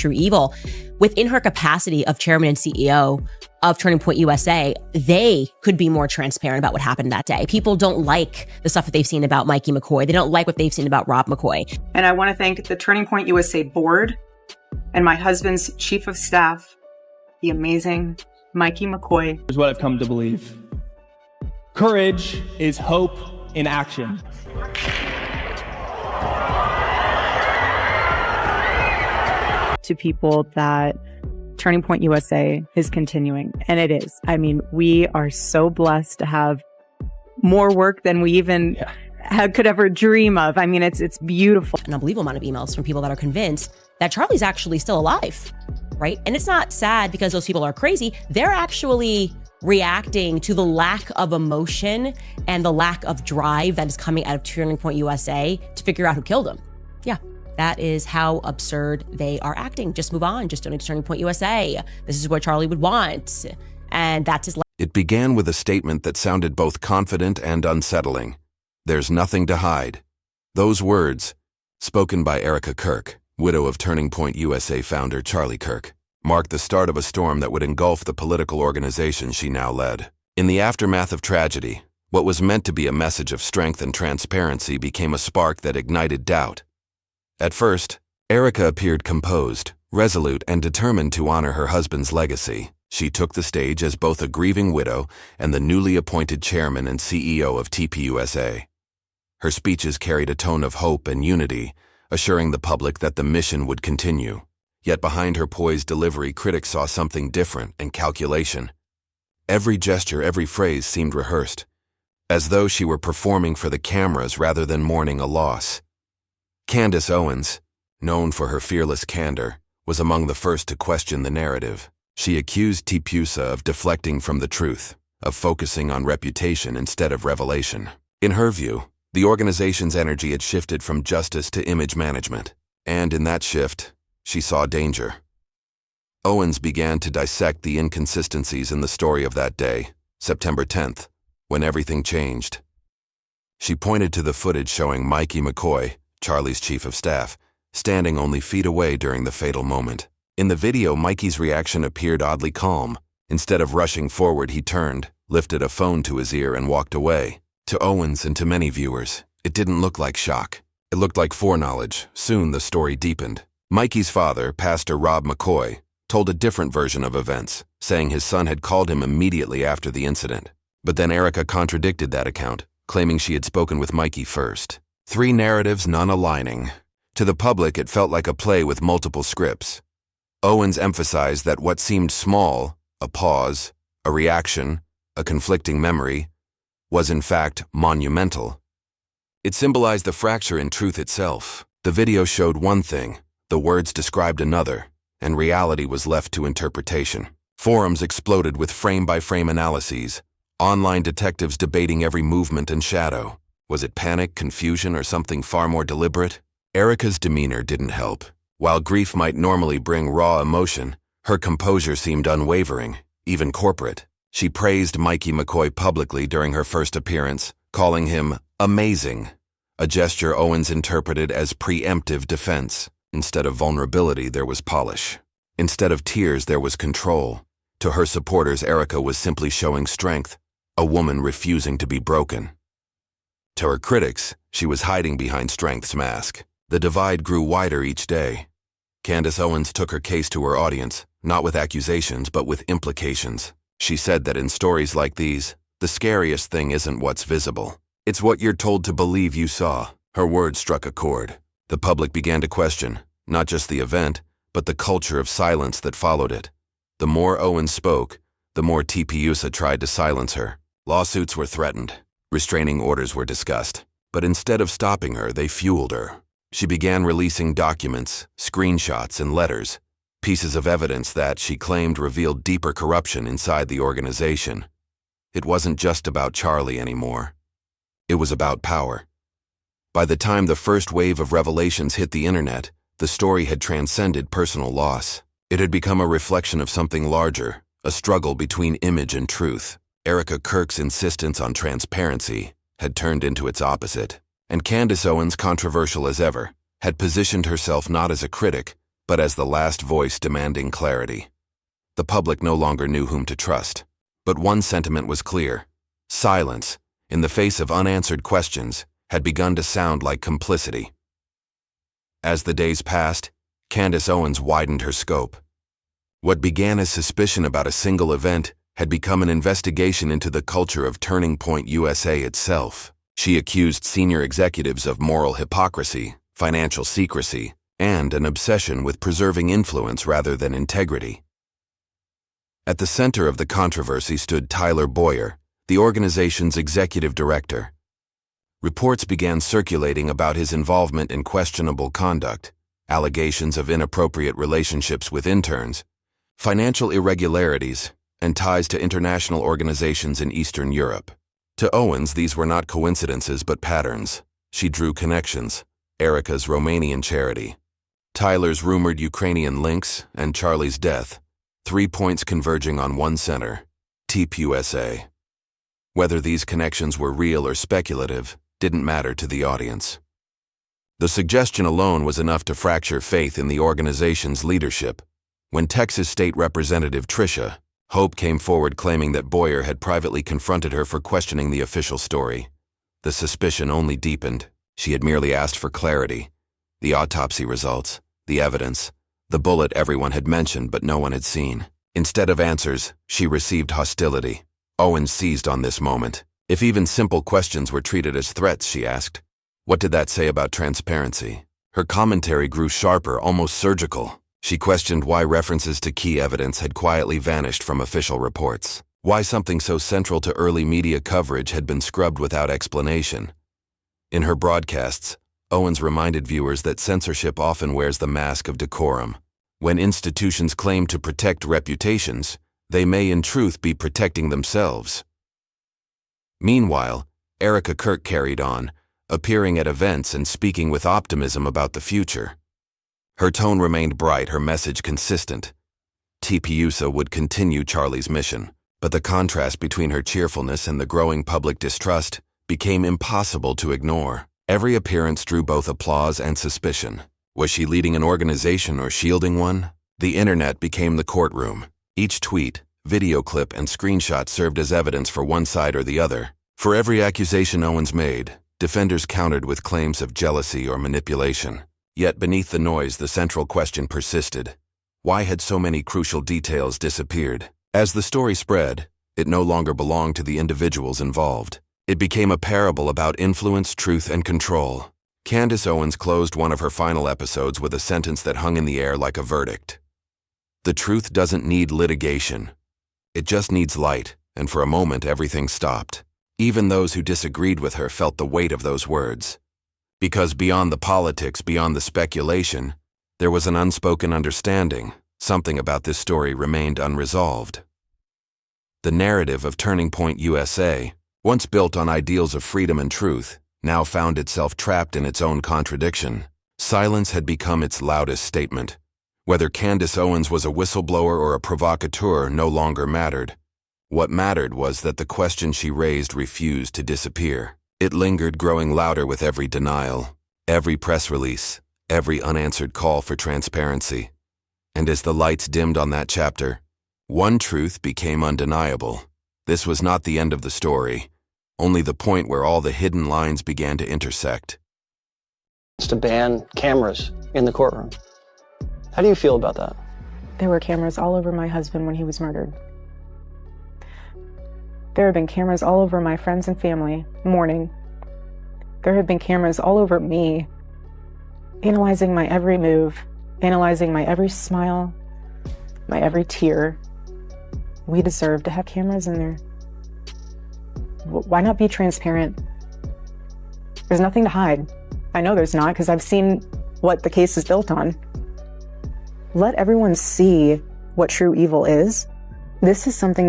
true evil. Within her capacity of chairman and CEO of Turning Point USA, they could be more transparent about what happened that day. People don't like the stuff that they've seen about Mikey McCoy. They don't like what they've seen about Rob McCoy. And I want to thank the Turning Point USA board and my husband's chief of staff, the amazing Mikey McCoy. Here's what I've come to believe. Courage is hope in action. To people that Turning Point USA is continuing, and it is. I mean, we are so blessed to have more work than we even could ever dream of. I mean, it's beautiful. An unbelievable amount of emails from people that are convinced that Charlie's actually still alive, right? And it's not sad because those people are crazy. They're actually reacting to the lack of emotion and the lack of drive that is coming out of Turning Point USA to figure out who killed him. Yeah. That is how absurd they are acting. Just move on. Just donate to Turning Point USA. This is what Charlie would want. And that's his life. It began with a statement that sounded both confident and unsettling. There's nothing to hide. Those words, spoken by Erika Kirk, widow of Turning Point USA founder Charlie Kirk, marked the start of a storm that would engulf the political organization she now led. In the aftermath of tragedy, what was meant to be a message of strength and transparency became a spark that ignited doubt. At first, Erika appeared composed, resolute, and determined to honor her husband's legacy. She took the stage as both a grieving widow and the newly appointed chairman and CEO of TPUSA. Her speeches carried a tone of hope and unity, assuring the public that the mission would continue. Yet behind her poised delivery, critics saw something different and calculation. Every gesture, every phrase seemed rehearsed, as though she were performing for the cameras rather than mourning a loss. Candace Owens, known for her fearless candor, was among the first to question the narrative. She accused TPUSA of deflecting from the truth, of focusing on reputation instead of revelation. In her view, the organization's energy had shifted from justice to image management, and in that shift, she saw danger. Owens began to dissect the inconsistencies in the story of that day, September 10th, when everything changed. She pointed to the footage showing Mikey McCoy, Charlie's chief of staff, standing only feet away during the fatal moment. In the video, Mikey's reaction appeared oddly calm. Instead of rushing forward, he turned, lifted a phone to his ear, and walked away. To Owens and to many viewers, it didn't look like shock. It looked like foreknowledge. Soon the story deepened. Mikey's father, Pastor Rob McCoy, told a different version of events, saying his son had called him immediately after the incident. But then Erika contradicted that account, claiming she had spoken with Mikey first. Three narratives, none aligning. To the public, it felt like a play with multiple scripts. Owens emphasized that what seemed small, a pause, a reaction, a conflicting memory, was in fact monumental. It symbolized the fracture in truth itself. The video showed one thing, the words described another, and reality was left to interpretation. Forums exploded with frame-by-frame analyses, online detectives debating every movement and shadow. Was it panic, confusion, or something far more deliberate? Erika's demeanor didn't help. While grief might normally bring raw emotion, her composure seemed unwavering, even corporate. She praised Mikey McCoy publicly during her first appearance, calling him amazing, a gesture Owens interpreted as preemptive defense. Instead of vulnerability, there was polish. Instead of tears, there was control. To her supporters, Erika was simply showing strength, a woman refusing to be broken. To her critics, she was hiding behind strength's mask. The divide grew wider each day. Candace Owens took her case to her audience, not with accusations, but with implications. She said that in stories like these, the scariest thing isn't what's visible. It's what you're told to believe you saw. Her words struck a chord. The public began to question, not just the event, but the culture of silence that followed it. The more Owens spoke, the more TPUSA tried to silence her. Lawsuits were threatened. Restraining orders were discussed, but instead of stopping her, they fueled her. She began releasing documents, screenshots, and letters, pieces of evidence that she claimed revealed deeper corruption inside the organization. It wasn't just about Charlie anymore. It was about power. By the time the first wave of revelations hit the internet, the story had transcended personal loss. It had become a reflection of something larger, a struggle between image and truth. Erika Kirk's insistence on transparency had turned into its opposite, and Candace Owens, controversial as ever, had positioned herself not as a critic, but as the last voice demanding clarity. The public no longer knew whom to trust. But one sentiment was clear. Silence, in the face of unanswered questions, had begun to sound like complicity. As the days passed, Candace Owens widened her scope. What began as suspicion about a single event had become an investigation into the culture of Turning Point USA itself. She accused senior executives of moral hypocrisy, financial secrecy, and an obsession with preserving influence rather than integrity. At the center of the controversy stood Tyler Boyer, the organization's executive director. Reports began circulating about his involvement in questionable conduct, allegations of inappropriate relationships with interns, financial irregularities, and ties to international organizations in Eastern Europe. To Owens, these were not coincidences but patterns. She drew connections: Erika's Romanian charity, Tyler's rumored Ukrainian links, and Charlie's death. 3 points converging on one center: TP USA. Whether these connections were real or speculative didn't matter to the audience. The suggestion alone was enough to fracture faith in the organization's leadership. When Texas State Representative Tricia Hope came forward claiming that Boyer had privately confronted her for questioning the official story, the suspicion only deepened. She had merely asked for clarity: the autopsy results, the evidence, the bullet everyone had mentioned but no one had seen. Instead of answers, she received hostility. Owens seized on this moment. If even simple questions were treated as threats, she asked, what did that say about transparency? Her commentary grew sharper, almost surgical. She questioned why references to key evidence had quietly vanished from official reports, why something so central to early media coverage had been scrubbed without explanation. In her broadcasts, Owens reminded viewers that censorship often wears the mask of decorum. When institutions claim to protect reputations, they may in truth be protecting themselves. Meanwhile, Erika Kirk carried on, appearing at events and speaking with optimism about the future. Her tone remained bright, her message consistent. TPUSA would continue Charlie's mission, but the contrast between her cheerfulness and the growing public distrust became impossible to ignore. Every appearance drew both applause and suspicion. Was she leading an organization or shielding one? The internet became the courtroom. Each tweet, video clip, and screenshot served as evidence for one side or the other. For every accusation Owens made, defenders countered with claims of jealousy or manipulation. Yet beneath the noise, the central question persisted. Why had so many crucial details disappeared? As the story spread, it no longer belonged to the individuals involved. It became a parable about influence, truth, and control. Candace Owens closed one of her final episodes with a sentence that hung in the air like a verdict. The truth doesn't need litigation. It just needs light, and for a moment everything stopped. Even those who disagreed with her felt the weight of those words. Because beyond the politics, beyond the speculation, there was an unspoken understanding. Something about this story remained unresolved. The narrative of Turning Point USA, once built on ideals of freedom and truth, now found itself trapped in its own contradiction. Silence had become its loudest statement. Whether Candace Owens was a whistleblower or a provocateur no longer mattered. What mattered was that the question she raised refused to disappear. It lingered, growing louder with every denial, every press release, every unanswered call for transparency. And as the lights dimmed on that chapter, one truth became undeniable. This was not the end of the story, only the point where all the hidden lines began to intersect. To ban cameras in the courtroom. How do you feel about that? There were cameras all over my husband when he was murdered. There have been cameras all over my friends and family mourning. There have been cameras all over me, analyzing my every move, analyzing my every smile, my every tear. We deserve to have cameras in there. Why not be transparent? There's nothing to hide. I know there's not, because I've seen what the case is built on. Let everyone see what true evil is. This is something that